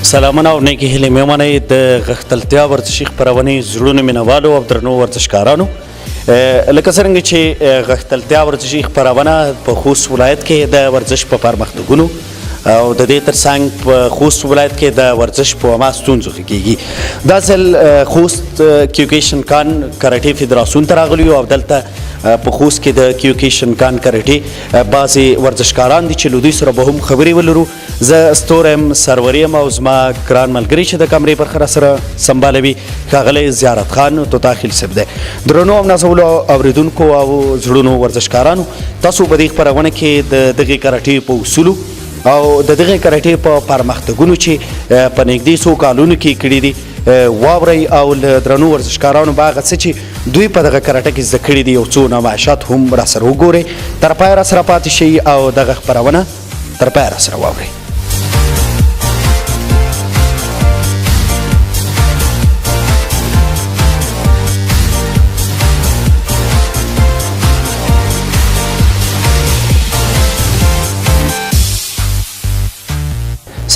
سلامونه او نیکې هیلې مې ومنئ د غښتلتیا ورزشي خپرونې زړونو مینوالو او درنو ورزشکارانو. لکه څرنګه چې غښتلتیا ورزشي خپرونه په خوست ولایت کې د ورزش په پرمختګونو او د دې ترڅنګ په خوست ولایت کې د ورزش په عامه ستونزو کېږي. دا ځل خوست کیوکیشن کان کراټې فدراسیون ته راغلي او دلته په خوست کې د کیوکیشن کان کراټې بعضې ورزشکاران دي چې له دوی سره به هم خبرې ولرو. زه ستوری یم، سروري یم او زما ګران ملګري چې د کمرې پر خره سره سمبالوي ښاغلی زیارت خان توتاخیل صاحب دی. درنو او نازولو اوریدونکو او زړونو ورزشکارانو، تاسو په دې خپرونه کې د دغې کراټې په اصولو او د دغې کراټې په پرمختګونو چې په نږدې څو کالونو کې کړي دي واورئ او له درنو ورزشکارانو به هغه څه چې دوی په دغه کراټه کې زده کړي دي یو څو نمایشات هم راسره وګورئ. تر پایه راسره پاتې شئ او دغه خپرونه تر پایه راسره واورئ.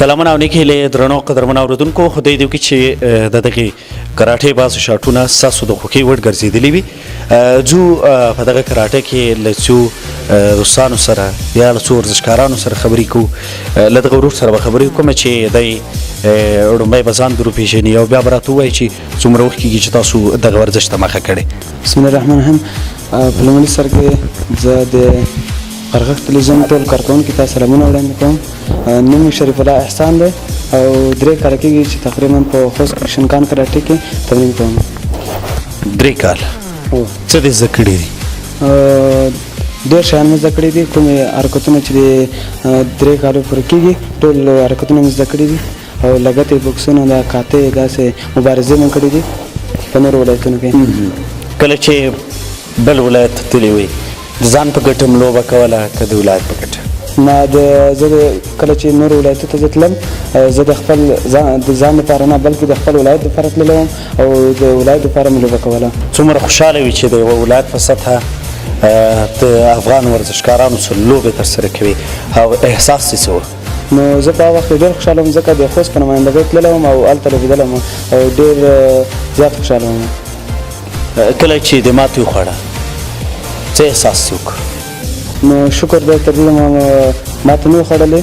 سلامونه او نیکې هیلې درنو قدرمنو اورېدونکو، خدای دې وکړي چې د دغې کراټې بعضو شاټونه ستاسو د خوښۍ وړ ګرځېدلي وي. ځو په دغه کراټه کې له څو دوستانو سره یا له څو ورزشکارانو سره خبرې کوو. له دغه ورور سره به خبرې وکړم چې دی لومړی به ځان در وپېژني او بیا به راته ووایي چې څومره وخت کېږي چې تاسو دغه ورزش ته مخه کړې. بسم الله الرحمن الرحیم. په لومړي سر کې زه د غرغښ تلویزیون ټول کارکوونکو ته سلامونه وړاندې کوم. نوم مې شریف الله احسان دی او 3 کاله کېږي چې تقریبا په خوست کیوکیشن کان کراټې کې تمرین کوم. 3 کاله څه دې زده کړي دي؟ ډېر شیان مې زده کړي دي. کومې حرکتونه چې د 3 کالو پورې کېږي ټول حرکتونه مې زده کړي دي او لګتې بوکسونه د کاتې داسې مبارزې مې کړي دي په نورو ولایتونو کې. کله چې بل ولایت ته تللی وئ د ځان په ګټه م لوبه کوله که د ولایت په ګټه؟ نه، زه کله چې نورو ولایتو ته زه تلم زه د خپل ځان لپاره نه بلکې د خپل ولایت دپاره تللی وم او د ولایت دپاره مې لوبه کوله. څومره خوشحاله وي چې د یوه ولایت په سطحه د افغان ورزشکارانو سره لوبې ترسره کوي او احساس دې څه و؟ نو زه په هغه وخت ډېر خوشحاله وم ځکه د خوست په نمایندګۍ تللی وم او هلته لوبېدلی وم او ډېر زیات خوشحاله وم. کله چې د ماتې وخوړه څه احساس دې وکړ؟ نو شکر دی تر دې ماته نه وخوړلې.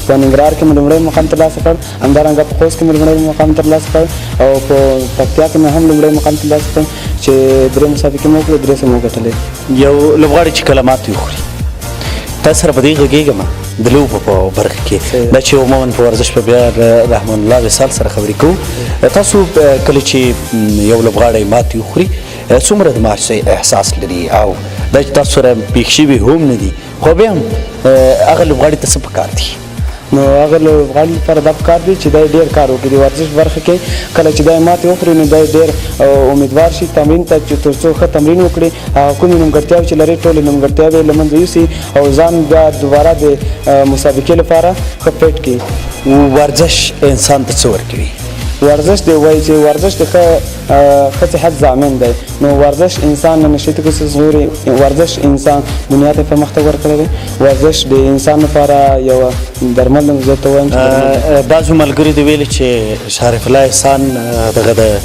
په ننګرهار کې مې لومړی مقام ترلاسه کړ، همدارنګه په خوست کې مې لومړی مقام ترلاسه کړ او په پکتیا کې مې هم لومړی مقام ترلاسه کړ چې 3 مسابقې مې وکړې، 3 مې وګټلې. یو لوبغاړی چې کله ماتې وخوري تا سره په دې غږېږم د لوبو په برخه کې دا چې عموما په ورزش په بیا رحمان الله وصال سره خبرې کوو. تاسو کله چې یو لوبغاړی ماتې وخوري څومره د مایوسۍ احساس لري او دا چې تاسو سره پېښ شوي هم نه دي خو بیا هم هغه لوبغاړي ته څه پکار دي؟ نو هغه لوبغاړي لپاره دا پکار دي چې دی ډېر کار وکړي د ورزش برخه کې. کله چې دی ماتې وخوري نو دی ډېر امیدوار شي تمرین ته چې تر څو ښه تمرین وکړي، کومې نیمګړتیاوې چې لري ټولې نیمګړتیاوې له منځه یوسي او ځان بیا دوباره د مسابقې لپاره ښه فټ کړي. ورزش انسان ته څه ورکوي؟ ورزش دی وایي چې ورزش د ښه صحت ضامن دی. نو ورزش انسان نه نشي کولی ژغوري، ورزش انسان دنیا ته پرمختګ ورکړی دی. ورزش د انسان لپاره یوه درمل زه ته وایم چې بعضو ملګري دي ویلي چې شریف الله احسان دغه د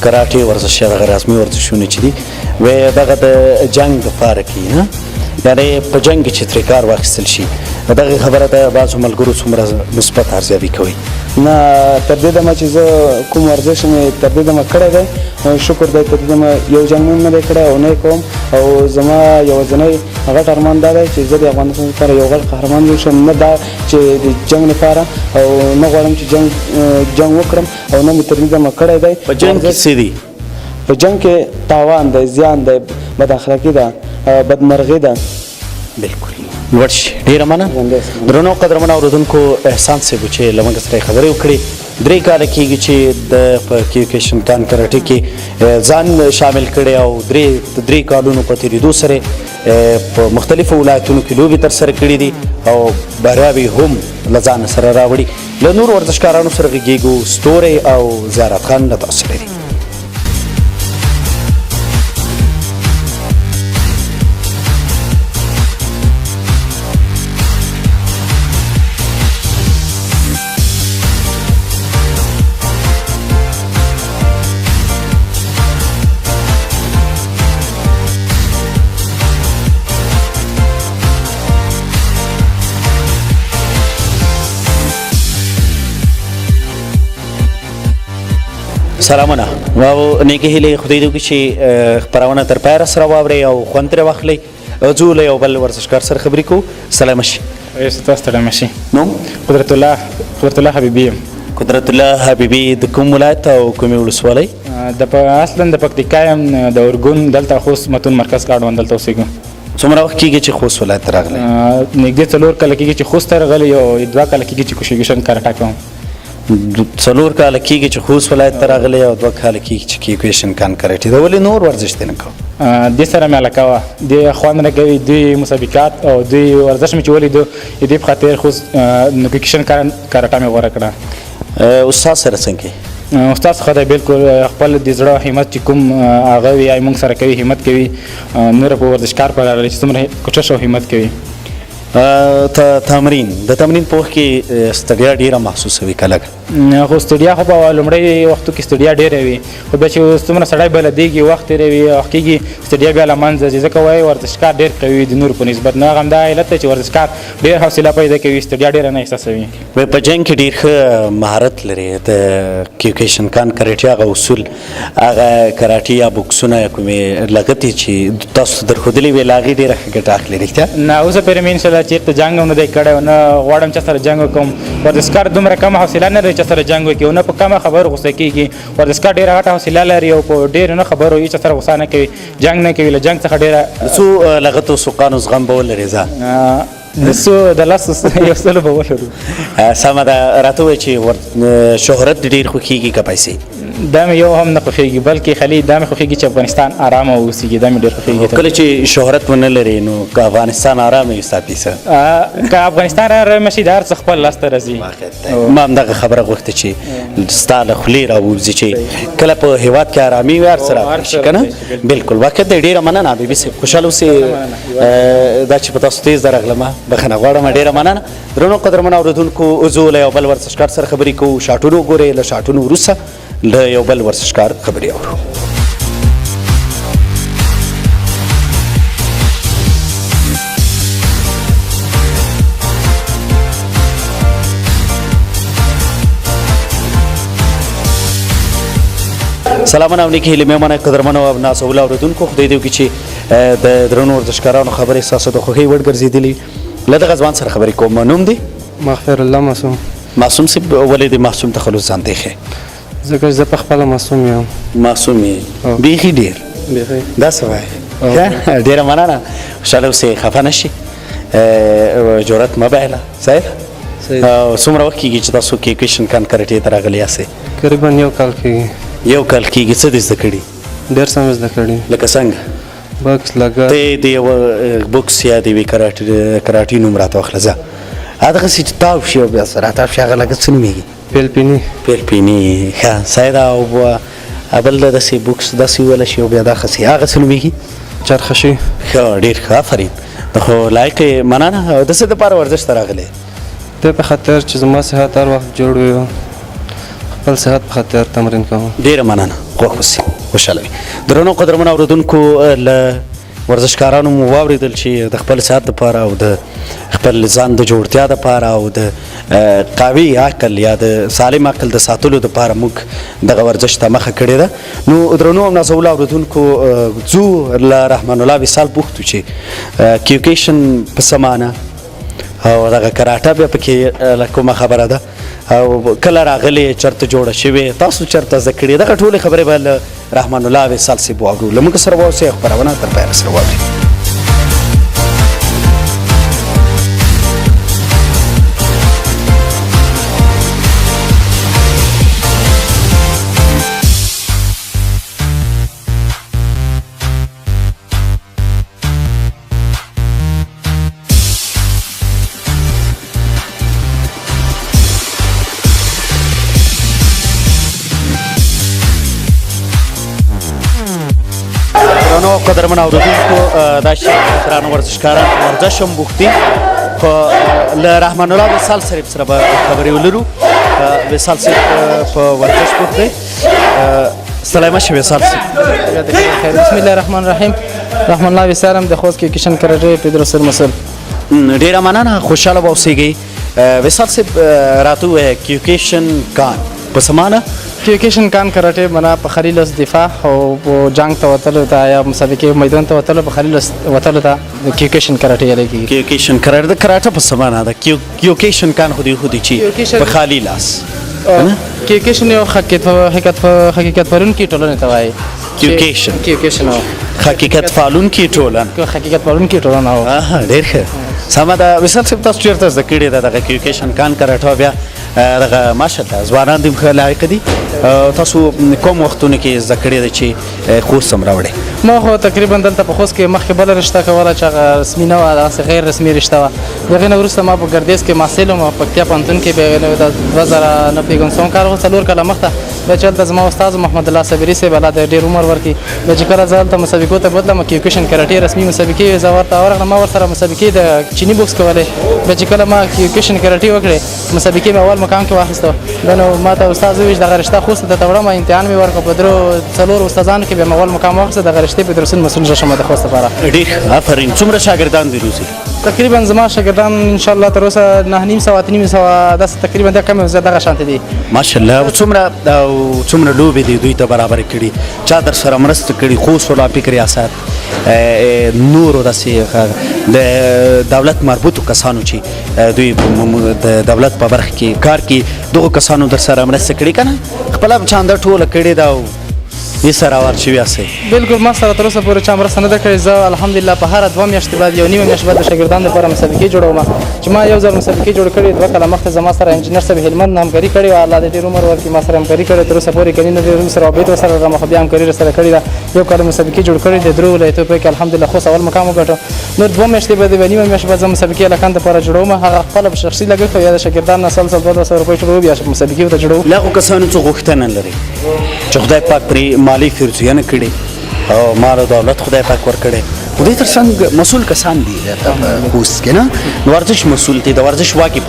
کراټې ورزش یا دغه رسمي ورزشونه چې دي وی دغه د جنګ دپاره کوي، نه یعنې په جنګ کې چې ترې کار واخیستل شي. دغه خبره د بعضو ملګرو څومره مثبت ارزیابي کوي؟ نه، تر دې دمه چې زه کوم ورزش مې تر دې دمه کړی دی شکر دی تر دې دمه یو جنګ مې نه دی کړی او نه یې کوم او زما یوازینی غټ ارمان دا دی چې زه د افغانستان لپاره یو غټ قهرمان جوړ شم، نه دا چې د جنګ لپاره او نه غواړم چې جنګ وکړم او نه مې تر دې دمه کړی دی. په جنګ کې څه دي؟ په جنګ کې تاوان دی، زیان دی، بد اخلاقي ده، بدمرغي ده. بالکل لوړ شي. ډېره مننه. درنو قدرمنو اورېدونکو، احسان صاحب چې له موږ سره یې خبرې وکړې. 3 کاله کېږي چې د په کیوکیشن کان کراټې کې ځان شامل کړی او 3 کالونو په تېرېدو سره په مختلفو ولایتونو کې لوبې ترسره کړي دي او بریاوې هم له ځانه سره راوړي. له نورو ورزشکارانو سره غږېږو. ستوری او زیارت خان له تاسو سره دي. سلامونه او نیکه هیله خدای دې وکړي چې خپرونه تر پایه سره واورئ او خوند ترې واخلئ. ځو له یو بل ورزشکار سره خبرې کوو. سلام شي. تاسو ته مشي. نوم قدرت الله حبیبي. قدرت الله حبیبي د کوم ولایت او کومې ولسوالۍ؟ اصلا د پکتیکا یم، د اورګون دلته خوست متون مرکز کاروان دلته اوسېږم. څومره وخت کېږي چې خوست ولایت ته راغلی؟ نږدې 4 کاله کېږي چې خوست ته راغلی او 2 کاله کېږي چې کوشیګیشن کاراټا کوم. 4 کاله کېږي چې خوست ولایت ته راغلی او 2 کاله کېږي چې کیکویشن کان کراټې ده. ولې نور ورزش دې نه کوو؟ دې سره مې علاقه وه، دې خوند نه کوي، دوی مسابقات او دوی ورزش مې چې ولیدو د دې په خاطر خوست کوشیګیشن کاراټا مې غوره کړه. استاد سره څنګه؟ استاد څخه دی بالکل خپل د زړه همت چې کوم هغه وي موږ سره کوي، همت کوي. نور په ورزشکار په اړه چې څومره کوشش او همت کوي. تمرین د تمرین په وخت کې ستړیا ډیره محسوسوي کله؟ خو ستړیا خو په لومړی وختو کې ستړیا ډیره وي، خو بیا چې څومره سړی بلدېږي وخت تېروي وخت کېږي ستړیا بیا له منځه ځي. ځکه وایي ورزشکار ډېر قوي د نورو په نسبت. نه همدا علت دی چې ورزشکار ډېر حوصله پیدا کوي، ستړیا ډېره نه احساسوي. په جنګ کې ډېر ښه مهارت لري. د کیوکیشن کان کراټي هغه اصول، هغه کراټي یا بوکسونه کومې لغتې چې تاسو درښودلې وې له هغې ډېره ښه ګټه اخلي، رښتیا؟ نه اوسه پورې مې انشاءالله چېرته جنګ هم نه دی کړی او نه غواړم چې سره جنګ وکړم. ورزشکار دومره کمه حوصله نه لري چې سره جنګ وکړي او نه په کمه خبرو غوسه کېږي. ورزشکار ډېره غټه حوصله لري او په ډېرو نه خبرو هېچا سره غوسه نه کوي، جنګ نه کوي. له جنګ څخه ډېره څو لغتو سوقانو زغم به ولرې ځه؟ د لسو یو سلو به ولرو. سمه ده. راته ووایه چې شهرت ډېر خوښېږي که پیسې؟ دا مې یو هم نه خوښېږي، بلکې خالي دا مې خوښېږي چې افغانستان ارامه واوسېږي. دا مې ډېر خوښېږي. کله چې شهرت ونه لري نو که افغانستان ارامه وي ستا پیسه؟ که افغانستان ارامه شي د هر څه خپل لاسته راځي. ما همدغه خبره غوښته چې ستا له خولې راووځي چې کله په هېواد کې ارامي وي هر څه راغلی شي که نه؟ بلکل واقعیت دی. ډېره مننه حبیبي صاحب، خوشحاله اوسې. دا چې په تاسو تیز درغلمه بخښنه غواړم، ډېره مننه. درنو قدرمنو اورېدونکو زه له یو بل ورزشکار سره خبرې کوو. شاټونه وګورئ، له شاټونو وروسته له یو بل ورزشکار خبرې اورو. سلامونه او نیکې هیلې مېرمنې قدرمنو او نازولو اورېدونکو، خدای دې وکړي چې د درنو ورزشکارانو خبرې ستاسو د خوښۍ وړ ګرځېدلي. له دغه ځوان سره خبرې کوم. نوم دی؟ مغفر الله معصوم. معصوم صاحب، ولې د معصوم تخلص ځان دی ښې؟ ځکه چې زه په خپله معصوم یم. معصوم یې بیخي ډېر؟ بیخي. دا څه وایې؟ ډېره مننه، خوشحاله اوسې، خفه نه شي، جرأت مه بایله. صحیح ده. څومره وخت کېږي چې تاسو کیکویشن کان کراټې ته راغلي یاستئ؟ تقریبا 1 کال کېږي. 1 کال کېږي. څه دې زده کړي؟ ډېر څه مې زده کړي. لکه څنګه؟ بکس لګا. ته د یوه بوکس یا د یوې کراټي نوم راته واخله ځه. هغسې چې تاو شي او بیا سره تاو شي هغه لګت څه نومېږي؟ پیلپیني. پیلپیني. ښه صحیح ده. او بل داسې بوکس داسې وویلی شي او بیا دغسې هغه څه نومېږي؟ چرخشي. ښه ډېر ښه، آفرین. خو لایق یې مننه. د څه دپاره ورزش ته راغلی؟ د په خاطر چې زما صحت هر وخت جوړ وي، خپل صحت په خاطر تمرین کوم. ډېره مننه، خوښ اوسئ، خوشحاله وي. درنو قدرمنو اورېدونکو، له ورزشکارانو مو واورېدل چې د خپل صحت دپاره او د خپل ځان د جوړتیا دپاره او د قوي عقل یا د سالم عقل د ساتلو دپاره موږ دغه ورزش ته مخه کړې ده. نو درنو او نازولو اورېدونکو، ځو له رحمان الله وصال پوښتو چې کیوکیشن په څه معنی او دغه کراټه بیا پکې کومه خبره ده او کله راغلې، چېرته جوړه شوې، تاسو چېرته زده کړې؟ دغه ټولې خبرې به له رحمان الله وصال صاحب واورو. له موږ سره واوسئ، خپرونه تر پایه سره واورئ. قدرمن اورېدونکو، دا چې درانه ورزشکاران ورزش هم بوخت دي، خو له رحمان الله وصال صاحب سره به خبرې ولرو. وصال صاحب په ورزش بوخت دی. سلام شه وصال صاحب. بسم الله الرحمن الرحیم. رحمان الله وصال هم د خوست کیکویشن کراټې پدرو سر مسل. ډېره مننه، خوشحاله به اوسېږئ. وصال صاحب راته ووایه کیکویشن کان په څه معنی؟ کیوکیشن کان کراټه منا په خلیل اوس دفاع او جنگ ته وتلو ته یا مسابقه میدان ته وتلو په خلیل اوس وتلو ته کیوکیشن کراټه یې لګي کیوکیشن کراټه د کراټه په سمانه ده کیوکیشن کان خودي چی په خالی لاس کیوکیشن یو حقیقت پرون کی ټولنه ته وایي کیوکیشن حقیقت فعالون کی ټولنه حقیقت پرون کی ټولنه او ډېر ښه سمه ده وصال صاحب تاسو چیرته زده کړې ده دغه کیوکیشن کان کراټه بیا دغه ماشاءالله ځوانان دې ښه لایق دي تاسو کوم وختونه کې زده کړې ده چې خوست هم راوړې ما خو تقریبا دلته په خوست کې مخکې بله رشته کوله چې هغه رسمي نه وه دغسې غیر رسمي رشته وه د هغې نه وروسته ما په ګردیز کې محصل وم پکتیا پوهنتون کې بیا د 2009 پېګنسوم کال و 4 کاله مخته بیا چې هلته زما استاد محمد الله صبري صاحب الله د ډېر عمر ورکړي بیا چې کله زه هلته مسابقو ته بوتلم کیوکیشن کراټې رسمي مسابقې وې زه ورته ورغلم ما ورسره مسابقې د چیني بوکس کولې بیا چې کله ما کیوکیشن کراټې وکړې مسابقې مې اول مقام کې واخیسته بیا نو ما ته استاد وویل دغه رشته خوست ته وړم امتحان مې ورکړ په 3 استادانو کې بیا مې اول مقام واخیسته دغه رشتې په درسونو مسؤل شوم د خوست لپاره ډېر آفرین څومره شاګردان دي روزي تقریبا زما شاګردان ان شاء الله تر اوسه 9.5 داسې تقریبا دا کم زیات دغه شانتې دي ماشاءالله څومره لوبې دي دوی ته برابر کړي چا در سره مرسته کړي خوست اولمپیک ریاست نورو داسې د دولت مربوطو کسانو چې دوی د دولت په برخه کې کار کوي دغو کسانو در سره مرسته کړي که نه خپله چانده ټوله کړې ده او یې سره ور شوي یاستئ بلکل ما سره تر اوسه پورې چا مرسته نه ده کړې زه الحمدلله په هره 2 میاشتې بعد یو نیمه میاشت بعد د شاګردانو لپاره مسابقې جوړوم چې ما یو ځل مسابقې جوړې کړې 2 کاله مخکې زما سره انجینر صاحب هلمند همکاري کړې وه الله دې ډېر عمر ورکړي ما سره همکاري کړې تر اوسه پورې کني نه دی سره عبید ورسره لرم خو بیا همکاري راسره کړې ده یو کال مسابقې جوړ کړې د 3 ولایتو په کې الحمدلله خوست اول مقام وګټه نور 2 میاشتې بعد یوه نیمه میاشت بعد زه مسابقې هلکانو دپاره جوړوم هغه خپله په شخصي لګښت یا د شاګردانو نه 200 روپۍ ټولوو بیا مسابقې ورته جوړوو له هغو کسانو څه غوښتنه لري چې خدای پاک پرې مالي فرضیه نه کړي او مال او دولت خدای پاک ورکړی خو دې تر څنګ مسؤل کسان دي خوست کې نه نو ورزش مسؤل دي د ورزش واکې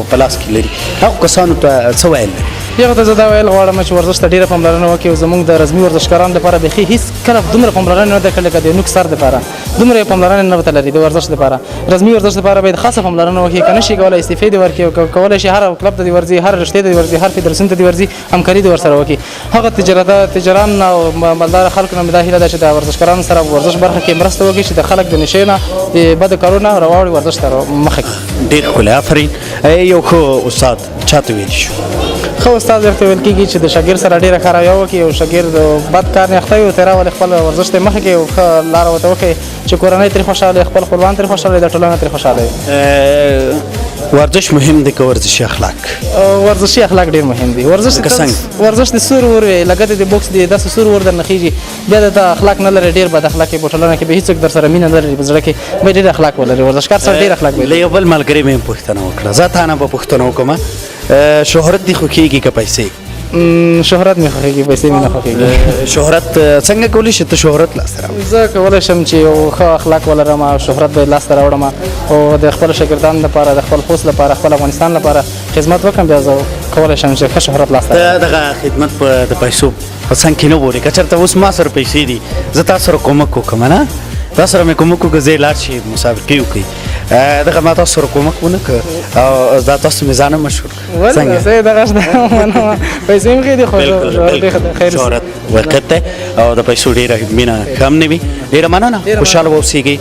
په لاس کې لري هغو کسانو ته څه ویل لري یو ته زه دا ویل غواړم چې ورزش ته ډېره پاملرنه وکړي او زموږ د رسمي ورزشکارانو لپاره بیخي هېڅ کله دومره پاملرنه نه ده کړې لکه د نوک سر دپاره دومره یې پاملرنه نه ورته لري د ورزش دپاره رسمي ورزش دپاره باید خاصه پاملرنه وکړي که نه شي کولی استعفې دې ورکړي او کولی شي هر کلب ته دې ورځي هر رشتې ته دې ورځي هر فدراسیون ته دې ورځي همکاري دې ورسره وکړي هغه تجاران او مالداره خلکو نه مې دا هیله ده چې د ورزشکارانو سره ورزش برخه کې مرسته وکړي چې د خلک د نشې نه د بدو کارونو نه راواړي ورزش ته مخه کړي ډېر ښکلی آفرین یو ښه استاد چاته ویلی شو ښه استاد ورته ویل کېږي چې د شاګرد سره ډېره ښه رویه وکړي او شاګرد بد کار نه اخته وي او تیره ولې خپل ورزش ته مخه کړي او ښه لاره ورته وښیي چې کورنۍ ترې خوشحاله خپل خپلوان ترې خوشحاله د ټولنه ترې خوشحاله وي ورزش مهم دی که ورزشي اخلاق ورزشي اخلاق ډېر مهم دي ورزش د سور ور وي لکه د بوکس دی داسې سور ور درنه خېږي بیا د اخلاق نه لري ډېر بد اخلاق په ټولنه کې به هېڅوک در سره مینه نه لري په زړه کې به ډېر اخلاق ولري ورزشکار سره ډېر اخلاق له یو بل ملګري مې پوښتنه وکړه زه تا نه به پوښتنه وکړم شهرت دې خوښېږي که پیسې شهرت مې خوښېږي پیسې مې نه خوښېږي شهرت څنګه کولی شي ته شهرت لاسته راوړې زه کولی شم چې یو ښه اخلاق ولرم او شهرت به لاسته راوړم او د خپلو شاګردانو لپاره د خپل خوست لپاره خپل افغانستان لپاره خدمت وکړم بیا زه کولی شم چې ښه شهرت لاسته راوړم دغه خدمت د پیسو په څنګ کې نه ګورې که چېرته اوس ما سره پیسې دي زه تا سره کومک وکړم نه تا سره مې کومک وکړه زه یې لاړ شي مسابقې وکړي دغه ما تاسو سره کومک ونه کړ او دا تاسو مې ځانه مشهور کړ ولې زه دغه مننه پیسې مې ښې دي خو شهرت وقت دی او د پیسو ډېره مینه کم نه وي ډېره مننه خوشحاله واوسېږئ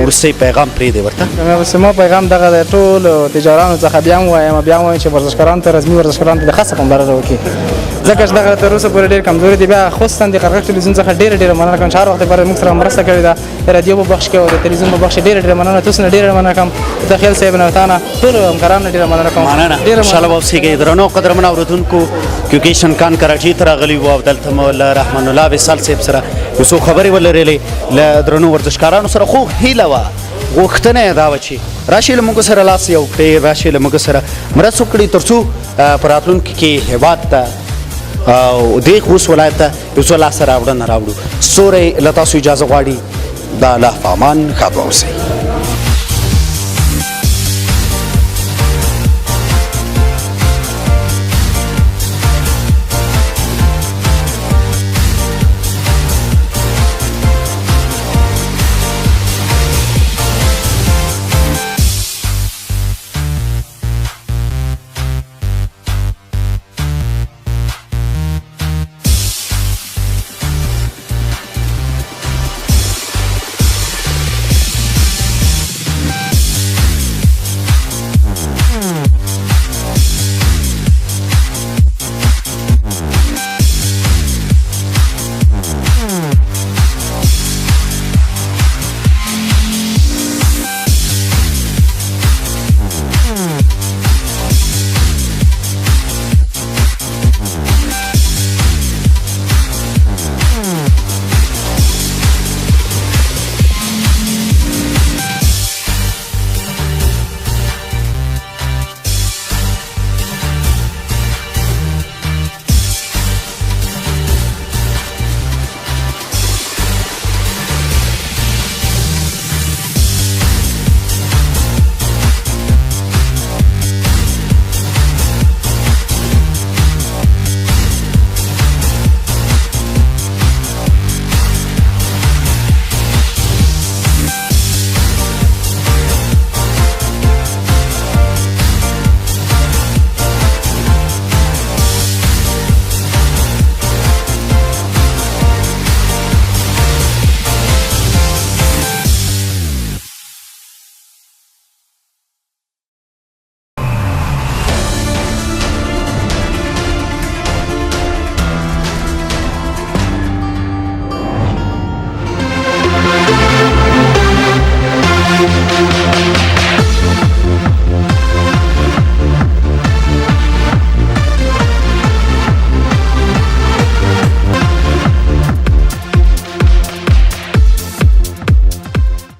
وروستی پیغام پرېږدئ ورته زما پیغام دغه دی ټولو تجارانو څخه بیا هم وایم بیا هم وایم چې ورزشکارانو ته رسمي ورزشکارانو ته د خاصه پاملرنه وکړي ځکه چې دغه تر اوسه پورې ډېر کمزوري دي بیا خصوصا د قرغښت تلویزیون څخه ډېره مننه کوم چې هر وخت لپاره موږ سره مرسته کړې ده د رادیو په بخش کې او د تلویزیون په بخش کې ډېره مننه تاسو نه ډېره مننه کوم د خیال صاحب نه تانه ټولو همکارانو ډېره مننه کوم مننه خوشحاله واوسېږئ درنو قدرمنو اورېدونکو کیوکیشن کان کراچۍ ته راغلي وو او دلته مو له رحمان الله وصال صاحب سره یو څو خبرې ولرلې له درنو ورزشکارانو سره خو هیله وه غوښتنه یې دا وه چې راشئ له موږ سره لاس یو کړئ راشئ له موږ سره مرسته وکړئ تر څو په راتلونکي کې هېواد ته او دې خوست ولایت ته یو څه لاسته راوړنه راوړو ستوری له تاسو اجازه غواړي د الله په امان ښاد واوسئ